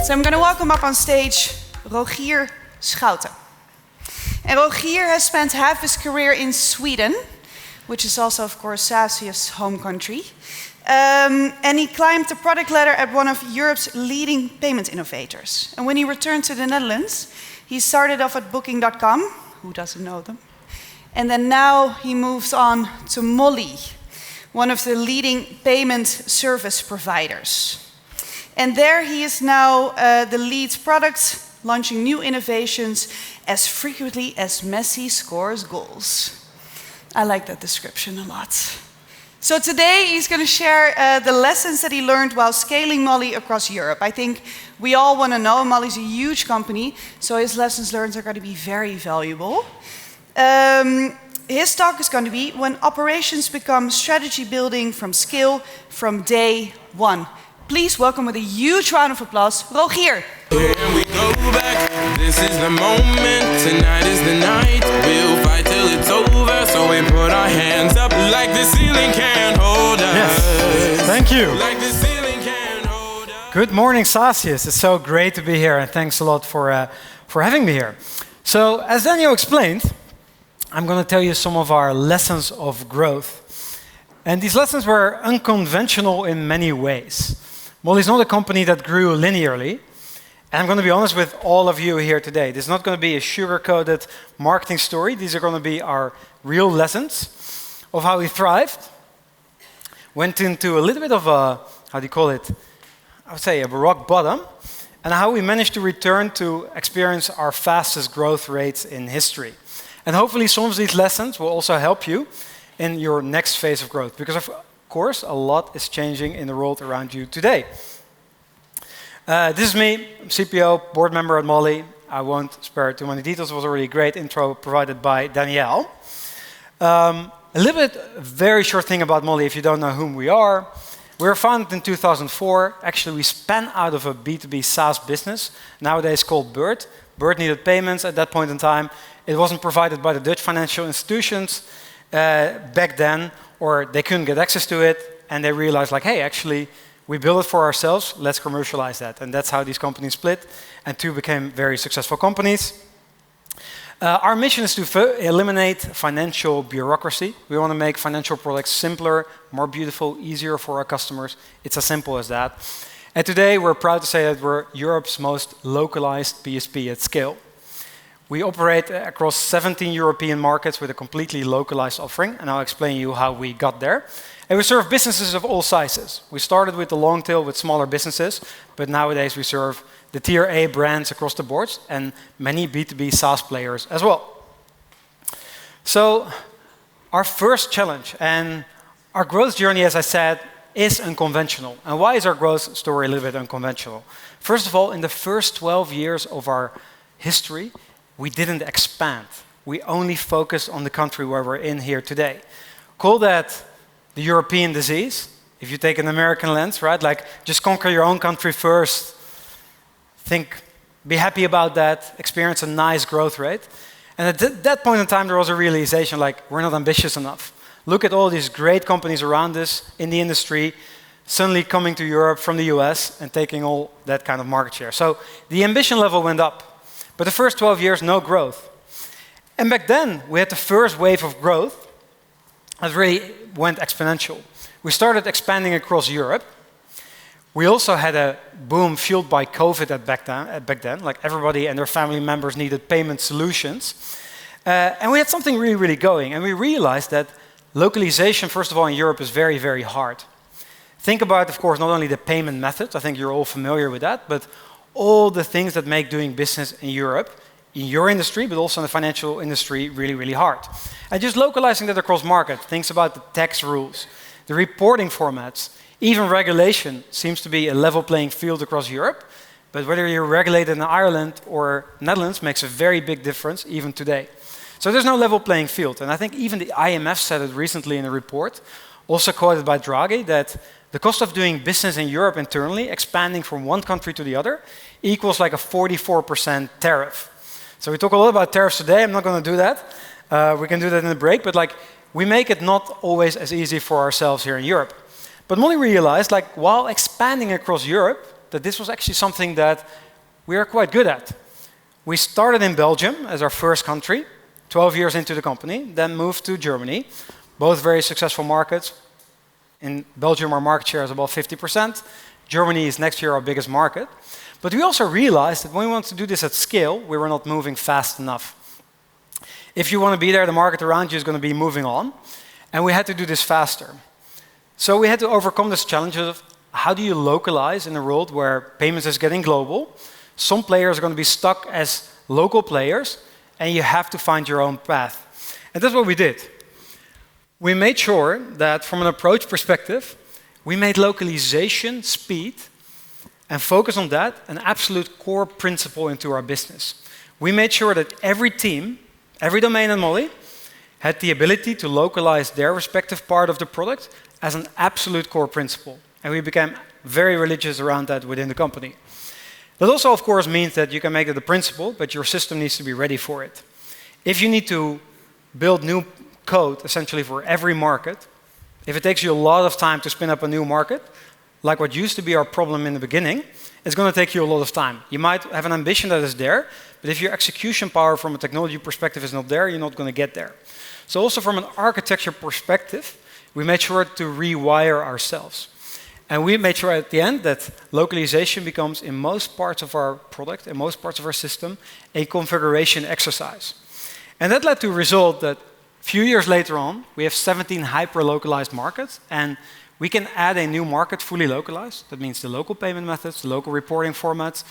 So I'm going to welcome up on stage Rogier Schoute. And Rogier has spent half his career in Sweden, which is also, of course, SaaSiest's home country. And he climbed the product ladder at one of Europe's leading payment innovators. And when he returned to the Netherlands, he started off at Booking.com, who doesn't know them? And then now he moves on to Mollie, one of the leading payment service providers. And there he is now the lead product, launching new innovations as frequently as Messi scores goals. I like that description a lot. So today he's going to share the lessons that he learned while scaling Mollie across Europe. I think we all want to know, Mollie's a huge company, so his lessons learned are going to be very valuable. His talk is going to be when operations become strategy building from scale from day one. Please welcome with a huge round of applause, Rogier. Here we go back, this is the moment, tonight is the night, we'll fight till it's over, so we put our hands up like the ceiling can't hold us. Yes, thank you. Like the ceiling can't hold us. Good morning, SaaSiest. It's so great to be here, and thanks a lot for having me here. So, as Daniel explained, I'm going to tell you some of our lessons of growth. And these lessons were unconventional in many ways. Mollie's not a company that grew linearly. And I'm going to be honest with all of you here today. This is not going to be a sugar-coated marketing story. These are going to be our real lessons of how we thrived. Went into a little bit of a, how do you call it? I would say a rock bottom. And how we managed to return to experience our fastest growth rates in history. And hopefully some of these lessons will also help you in your next phase of growth. Because of course, a lot is changing in the world around you today. This is me, CPO, board member at Mollie. I won't spare too many details. It was already a great intro provided by Danielle. A little bit, very short thing about Mollie if you don't know whom we are. We were founded in 2004. Actually, we span out of a B2B SaaS business, nowadays called Bird. Bird needed payments at that point in time. It wasn't provided by the Dutch financial institutions back then, or they couldn't get access to it, and they realized, like, hey, actually, we built it for ourselves, let's commercialize that. And that's how these companies split, and two became very successful companies. Our mission is to eliminate financial bureaucracy. We want to make financial products simpler, more beautiful, easier for our customers. It's as simple as that. And today, we're proud to say that we're Europe's most localized PSP at scale. We operate across 17 European markets with a completely localized offering, and I'll explain you how we got there. And we serve businesses of all sizes. We started with the long tail with smaller businesses, but nowadays we serve the tier A brands across the board and many B2B SaaS players as well. So our first challenge and our growth journey, as I said, is unconventional. And why is our growth story a little bit unconventional? First of all, in the first 12 years of our history, we didn't expand. We only focused on the country where we're in here today. Call that the European disease. If you take an American lens, right? Like, just conquer your own country first. Be happy about that, experience a nice growth rate. And at that point in time, there was a realization, like, we're not ambitious enough. Look at all these great companies around us in the industry, suddenly coming to Europe from the US and taking all that kind of market share. So the ambition level went up. But the first 12 years, no growth. And back then, we had the first wave of growth that really went exponential. We started expanding across Europe. We also had a boom fueled by COVID back then. Like, everybody and their family members needed payment solutions. And we had something really, really going. And we realized that localization, first of all, in Europe is very, very hard. Think about, of course, not only the payment methods. I think you're all familiar with that. But all the things that make doing business in Europe, in your industry, but also in the financial industry, really, really hard. And just localizing that across market, things about the tax rules, the reporting formats, even regulation seems to be a level playing field across Europe. But whether you're regulated in Ireland or Netherlands makes a very big difference, even today. So there's no level playing field. And I think even the IMF said it recently in a report, also quoted by Draghi, that the cost of doing business in Europe internally, expanding from one country to the other, equals like a 44% tariff. So we talk a lot about tariffs today. I'm not going to do that. We can do that in the break. But like, we make it not always as easy for ourselves here in Europe. But Mollie realized, like, while expanding across Europe, that this was actually something that we are quite good at. We started in Belgium as our first country, 12 years into the company, then moved to Germany, both very successful markets. In Belgium, our market share is about 50%. Germany is next year our biggest market. But we also realized that when we want to do this at scale, we were not moving fast enough. If you want to be there, the market around you is going to be moving on. And we had to do this faster. So we had to overcome this challenge of how do you localize in a world where payments is getting global. Some players are going to be stuck as local players, and you have to find your own path. And that's what we did. We made sure that from an approach perspective, we made localization, speed, and focus on that an absolute core principle into our business. We made sure that every team, every domain in Mollie, had the ability to localize their respective part of the product as an absolute core principle. And we became very religious around that within the company. That also, of course, means that you can make it a principle, but your system needs to be ready for it. If you need to build new code, essentially for every market, if it takes you a lot of time to spin up a new market, like what used to be our problem in the beginning, it's going to take you a lot of time. You might have an ambition that is there, but if your execution power from a technology perspective is not there, you're not going to get there. So also from an architecture perspective, we made sure to rewire ourselves. And we made sure at the end that localization becomes, in most parts of our product, in most parts of our system, a configuration exercise. And that led to a result that a few years later on, we have 17 hyper-localized markets, and we can add a new market fully localized. That means the local payment methods, the local reporting formats,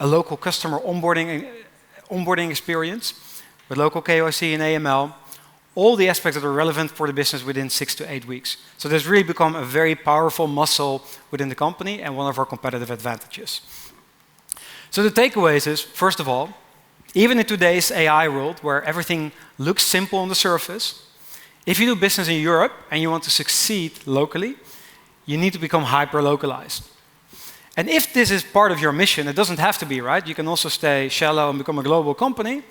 a local customer onboarding experience with local KYC and AML, all the aspects that are relevant for the business within 6 to 8 weeks. So there's really become a very powerful muscle within the company and one of our competitive advantages. So the takeaways is, first of all, even in today's AI world where everything looks simple on the surface, if you do business in Europe and you want to succeed locally, you need to become hyper-localized. And if this is part of your mission, it doesn't have to be, right? You can also stay shallow and become a global company.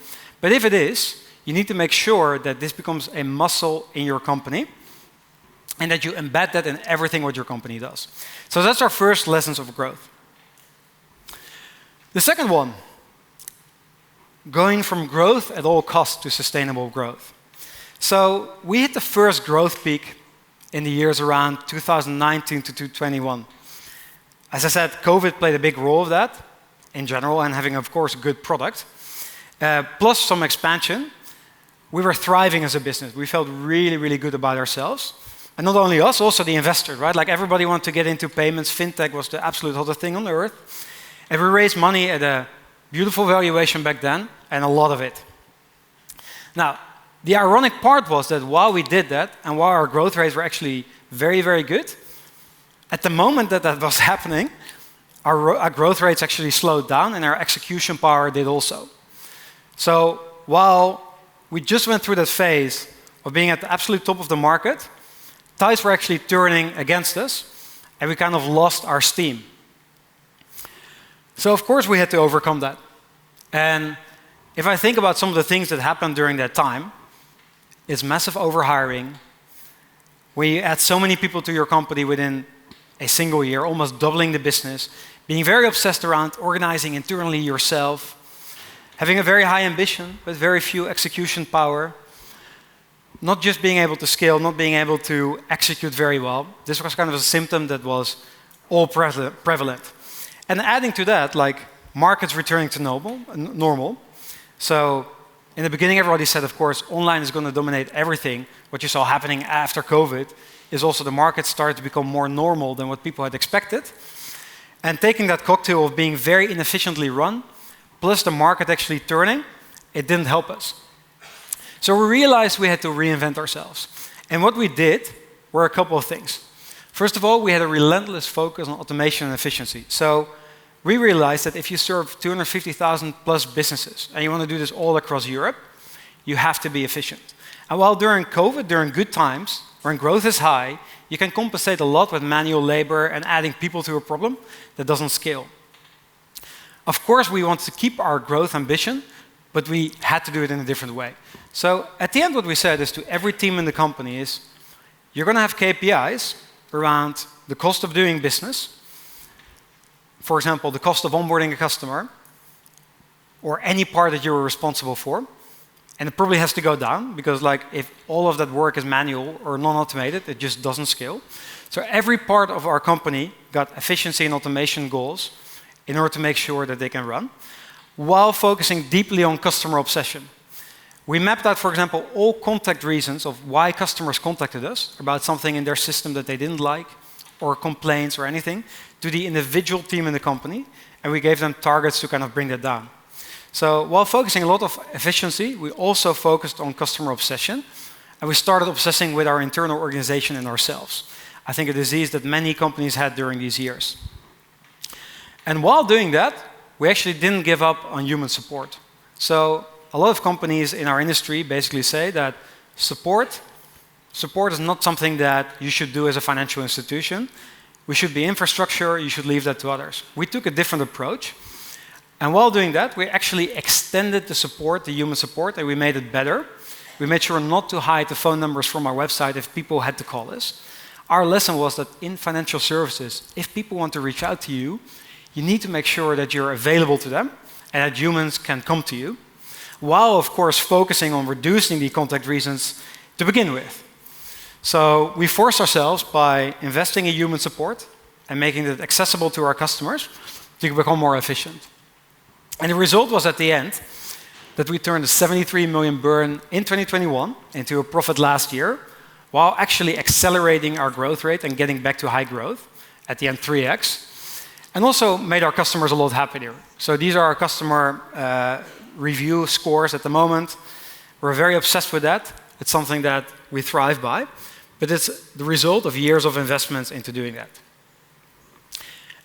But if it is, you need to make sure that this becomes a muscle in your company and that you embed that in everything what your company does. So that's our first lessons of growth. The second one, going from growth at all costs to sustainable growth. So we hit the first growth peak in the years around 2019 to 2021. As I said, COVID played a big role of that in general and having, of course, a good product. Plus some expansion. We were thriving as a business. We felt really, really good about ourselves. And not only us, also the investors, right? Like everybody wanted to get into payments. Fintech was the absolute hottest thing on earth. And we raised money at a beautiful valuation back then, and a lot of it. Now, the ironic part was that while we did that, and while our growth rates were actually very, very good, at the moment that that was happening, our growth rates actually slowed down, and our execution power did also. So while we just went through that phase of being at the absolute top of the market, tides were actually turning against us, and we kind of lost our steam. So of course we had to overcome that. And if I think about some of the things that happened during that time, it's massive overhiring. We add so many people to your company within a single year, almost doubling the business, being very obsessed around organizing internally yourself, having a very high ambition, but very few execution power, not just being able to scale, not being able to execute very well. This was kind of a symptom that was all prevalent. And adding to that, like markets returning to normal. So in the beginning, everybody said, of course, online is going to dominate everything. What you saw happening after COVID is also the market started to become more normal than what people had expected. And taking that cocktail of being very inefficiently run, plus the market actually turning, it didn't help us. So we realized we had to reinvent ourselves. And what we did were a couple of things. First of all, we had a relentless focus on automation and efficiency. So we realized that if you serve 250,000 plus businesses and you want to do this all across Europe, you have to be efficient. And while during COVID, during good times, when growth is high, you can compensate a lot with manual labor and adding people to a problem that doesn't scale. Of course, we want to keep our growth ambition, but we had to do it in a different way. So at the end, what we said is to every team in the company is, you're going to have KPIs around the cost of doing business, for example, the cost of onboarding a customer, or any part that you're responsible for, and it probably has to go down, because like if all of that work is manual or non-automated, it just doesn't scale. So every part of our company got efficiency and automation goals in order to make sure that they can run, while focusing deeply on customer obsession. We mapped out, for example, all contact reasons of why customers contacted us about something in their system that they didn't like, or complaints or anything, to the individual team in the company, and we gave them targets to kind of bring that down. So while focusing a lot of efficiency, we also focused on customer obsession, and we started obsessing with our internal organization and ourselves. I think a disease that many companies had during these years. And while doing that, we actually didn't give up on human support. So a lot of companies in our industry basically say that support is not something that you should do as a financial institution. We should be infrastructure, you should leave that to others. We took a different approach. And while doing that, we actually extended the support, the human support, and we made it better. We made sure not to hide the phone numbers from our website if people had to call us. Our lesson was that in financial services, if people want to reach out to you, you need to make sure that you're available to them and that humans can come to you, while of course focusing on reducing the contact reasons to begin with. So we forced ourselves by investing in human support and making it accessible to our customers to become more efficient. And the result was at the end that we turned a 73 million burn in 2021 into a profit last year, while actually accelerating our growth rate and getting back to high growth, at the end 3x, and also made our customers a lot happier. So these are our customer review scores at the moment. We're very obsessed with that. It's something that we thrive by, but it's the result of years of investments into doing that.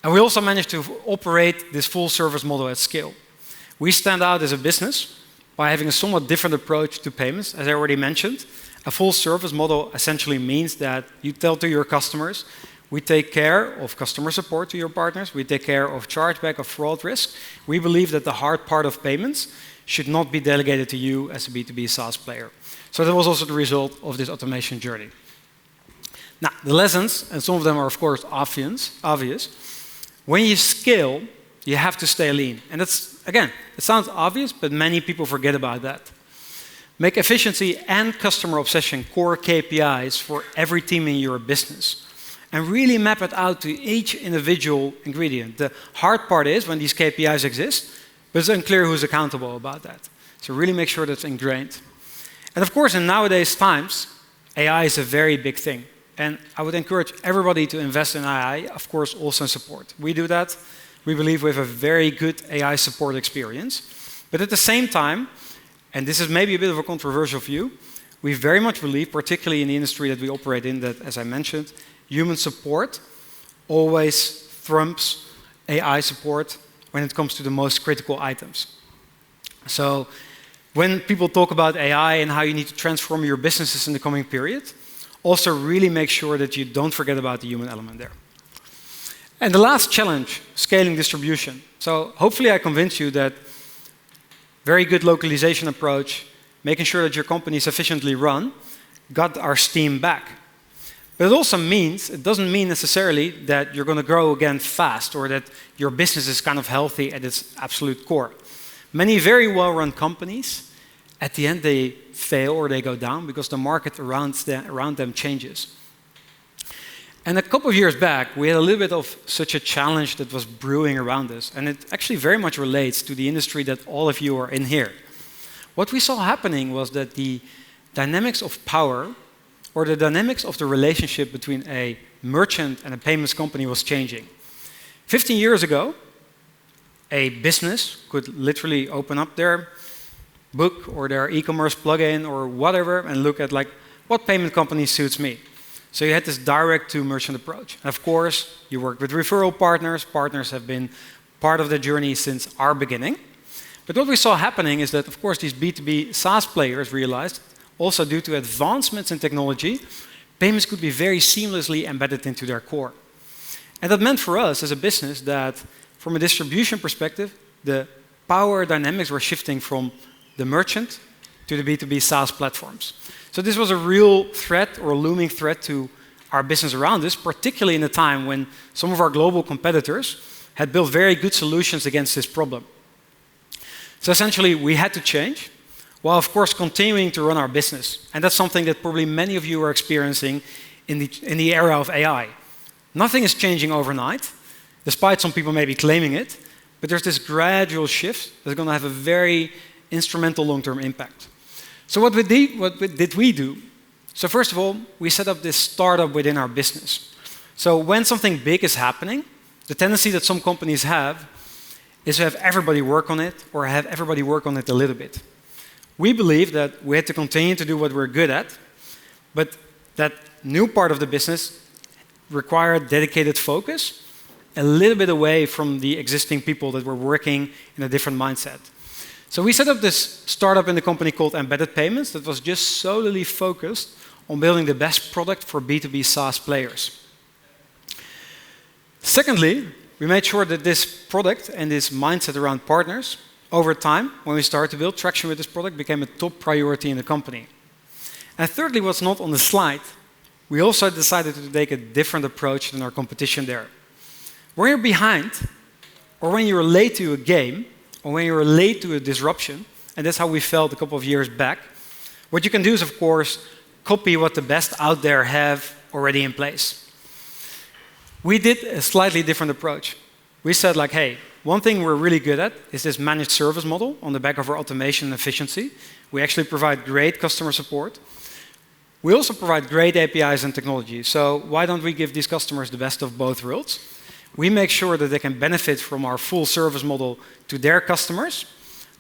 And we also managed to operate this full service model at scale. We stand out as a business by having a somewhat different approach to payments, as I already mentioned. A full service model essentially means that you tell to your customers, we take care of customer support to your partners, we take care of chargeback, of fraud risk. We believe that the hard part of payments should not be delegated to you as a B2B SaaS player. So that was also the result of this automation journey. Now, the lessons, and some of them are of course obvious. When you scale, you have to stay lean. And that's, again, it sounds obvious, but many people forget about that. Make efficiency and customer obsession core KPIs for every team in your business. And really map it out to each individual ingredient. The hard part is when these KPIs exist, but it's unclear who's accountable about that. So really make sure that's ingrained. And of course, in nowadays times, AI is a very big thing. And I would encourage everybody to invest in AI, of course, also in support. We do that. We believe we have a very good AI support experience. But at the same time, and this is maybe a bit of a controversial view, we very much believe, particularly in the industry that we operate in, that, as I mentioned, human support always trumps AI support when it comes to the most critical items. So when people talk about AI and how you need to transform your businesses in the coming period, also really make sure that you don't forget about the human element there. And the last challenge, scaling distribution. So hopefully I convinced you that very good localization approach, making sure that your company is efficiently run, got our steam back. But it also means, it doesn't mean necessarily that you're going to grow again fast or that your business is kind of healthy at its absolute core. Many very well-run companies, at the end they fail or they go down because the market around them changes. And a couple of years back, we had a little bit of such a challenge that was brewing around us. And it actually very much relates to the industry that all of you are in here. What we saw happening was that the dynamics of power or the dynamics of the relationship between a merchant and a payments company was changing. 15 years ago, a business could literally open up their book or their e-commerce plugin or whatever and look at like, what payment company suits me? So you had this direct-to-merchant approach. And of course, you worked with referral partners. Partners have been part of the journey since our beginning. But what we saw happening is that, of course, these B2B SaaS players realized, also due to advancements in technology, payments could be very seamlessly embedded into their core. And that meant for us as a business that, from a distribution perspective, the power dynamics were shifting from the merchant to the B2B SaaS platforms. So this was a real threat or a looming threat to our business around us, particularly in a time when some of our global competitors had built very good solutions against this problem. So essentially, we had to change, while of course continuing to run our business. And that's something that probably many of you are experiencing in the era of AI. Nothing is changing overnight, despite some people maybe claiming it, but there's this gradual shift that's going to have a very instrumental long-term impact. So what did we do? So first of all, we set up this startup within our business. So when something big is happening, the tendency that some companies have is to have everybody work on it, or have everybody work on it a little bit. We believe that we had to continue to do what we're good at, but that new part of the business required dedicated focus, a little bit away from the existing people that were working in a different mindset. So we set up this startup in the company called Embedded Payments that was just solely focused on building the best product for B2B SaaS players. Secondly, we made sure that this product and this mindset around partners, over time, when we started to build traction with this product, became a top priority in the company. And thirdly, what's not on the slide, we also decided to take a different approach than our competition there. When you're behind, or when you're late to a game, or when you're late to a disruption, and that's how we felt a couple of years back, what you can do is, of course, copy what the best out there have already in place. We did a slightly different approach. We said like, hey, one thing we're really good at is this managed service model on the back of our automation and efficiency. We actually provide great customer support. We also provide great APIs and technology. So why don't we give these customers the best of both worlds? We make sure that they can benefit from our full service model to their customers.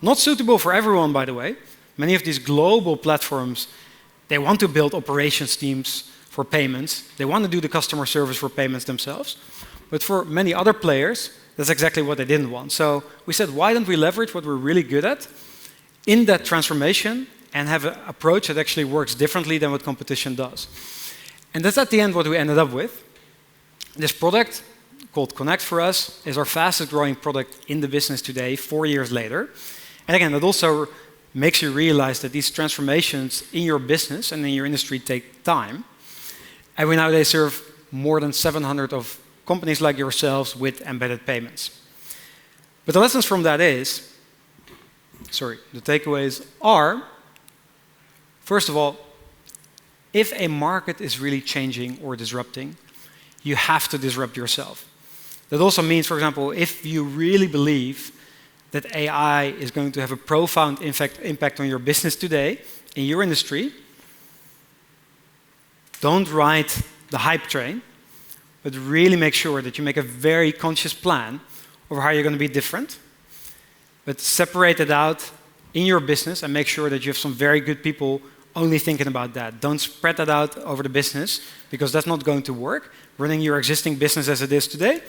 Not suitable for everyone, by the way. Many of these global platforms, they want to build operations teams for payments. They want to do the customer service for payments themselves. But for many other players, that's exactly what they didn't want. So we said, why don't we leverage what we're really good at in that transformation and have an approach that actually works differently than what competition does. And that's at the end what we ended up with. This product, called Connect for us, is our fastest growing product in the business today, 4 years later. And again, it also makes you realize that these transformations in your business and in your industry take time. And we nowadays serve more than 700 of companies like yourselves with embedded payments. But the lessons from that the takeaways are, first of all, if a market is really changing or disrupting, you have to disrupt yourself. That also means, for example, if you really believe that AI is going to have a profound impact on your business today, in your industry, don't ride the hype train, but really make sure that you make a very conscious plan of how you're going to be different, but separate it out in your business and make sure that you have some very good people only thinking about that. Don't spread that out over the business, because that's not going to work, running your existing business as it is today,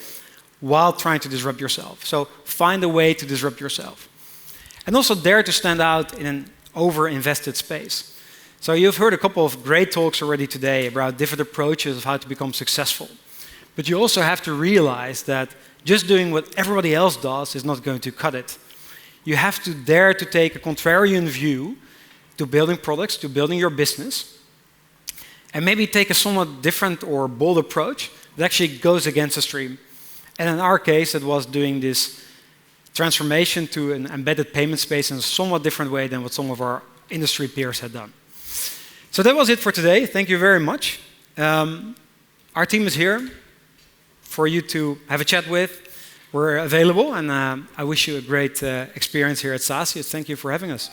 while trying to disrupt yourself. So find a way to disrupt yourself. And also dare to stand out in an over-invested space. So you've heard a couple of great talks already today about different approaches of how to become successful. But you also have to realize that just doing what everybody else does is not going to cut it. You have to dare to take a contrarian view to building products, to building your business, and maybe take a somewhat different or bold approach that actually goes against the stream. And in our case, it was doing this transformation to an embedded payment space in a somewhat different way than what some of our industry peers had done. So that was it for today. Thank you very much. Our team is here for you to have a chat with. We're available, and I wish you a great experience here at SaaSiest. Thank you for having us.